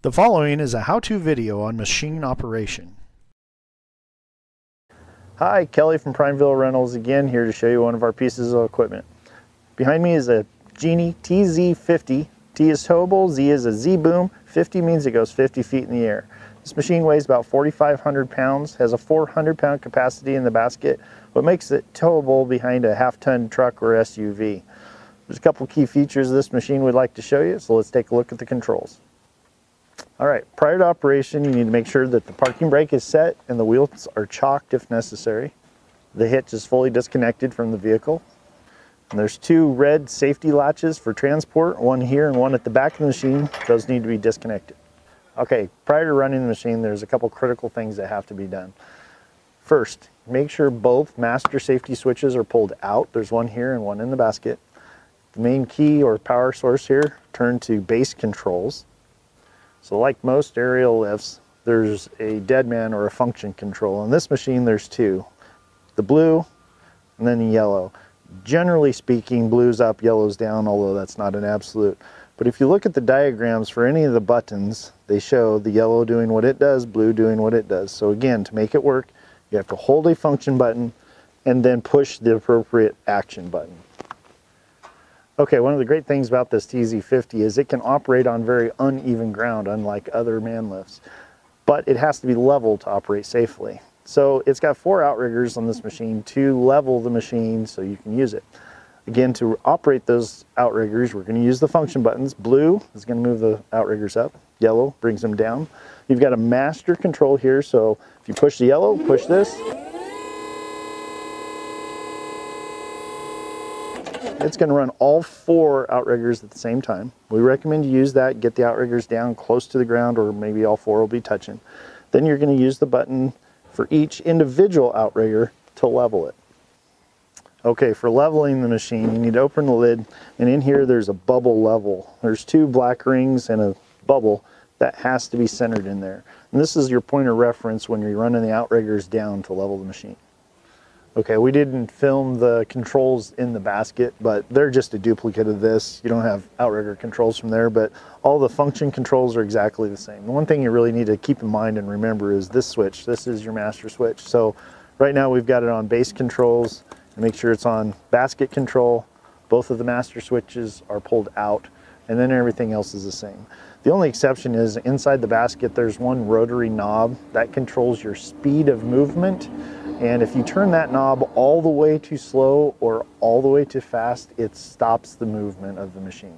The following is a how-to video on machine operation. Hi, Kelly from Primeville Rentals again, here to show you one of our pieces of equipment. Behind me is a Genie TZ50. T is towable, Z is a Z-boom, 50 means it goes 50 feet in the air. This machine weighs about 4,500 pounds, has a 400-pound capacity in the basket, what makes it towable behind a half-ton truck or SUV. There's a couple key features of this machine we'd like to show you, so let's take a look at the controls. Alright, prior to operation you need to make sure that the parking brake is set and the wheels are chalked if necessary. The hitch is fully disconnected from the vehicle. And there's two red safety latches for transport, one here and one at the back of the machine. Those need to be disconnected. Okay, prior to running the machine there's a couple critical things that have to be done. First, make sure both master safety switches are pulled out. There's one here and one in the basket. The main key or power source here, turn to base controls. So like most aerial lifts, there's a deadman or a function control. On this machine there's two, the blue and then the yellow. Generally speaking, blue's up, yellow's down, although that's not an absolute. But if you look at the diagrams for any of the buttons, they show the yellow doing what it does, blue doing what it does. So again, to make it work, you have to hold a function button and then push the appropriate action button. Okay, one of the great things about this TZ50 is it can operate on very uneven ground, unlike other man lifts. But it has to be level to operate safely. So it's got 4 outriggers on this machine to level the machine so you can use it. Again, to operate those outriggers, we're going to use the function buttons. Blue is going to move the outriggers up. Yellow brings them down. You've got a master control here, so if you push the yellow, push this. It's going to run all 4 outriggers at the same time. We recommend you use that, get the outriggers down close to the ground, or maybe all 4 will be touching. Then you're going to use the button for each individual outrigger to level it. Okay, for leveling the machine, you need to open the lid, and in here there's a bubble level. There's 2 black rings and a bubble that has to be centered in there. And this is your point of reference when you're running the outriggers down to level the machine. Okay, we didn't film the controls in the basket, but they're just a duplicate of this. You don't have outrigger controls from there, but all the function controls are exactly the same. The one thing you really need to keep in mind and remember is this switch. This is your master switch. So right now we've got it on base controls, and make sure it's on basket control. Both of the master switches are pulled out, and then everything else is the same. The only exception is inside the basket there's one rotary knob that controls your speed of movement. And if you turn that knob all the way too slow or all the way too fast, it stops the movement of the machine.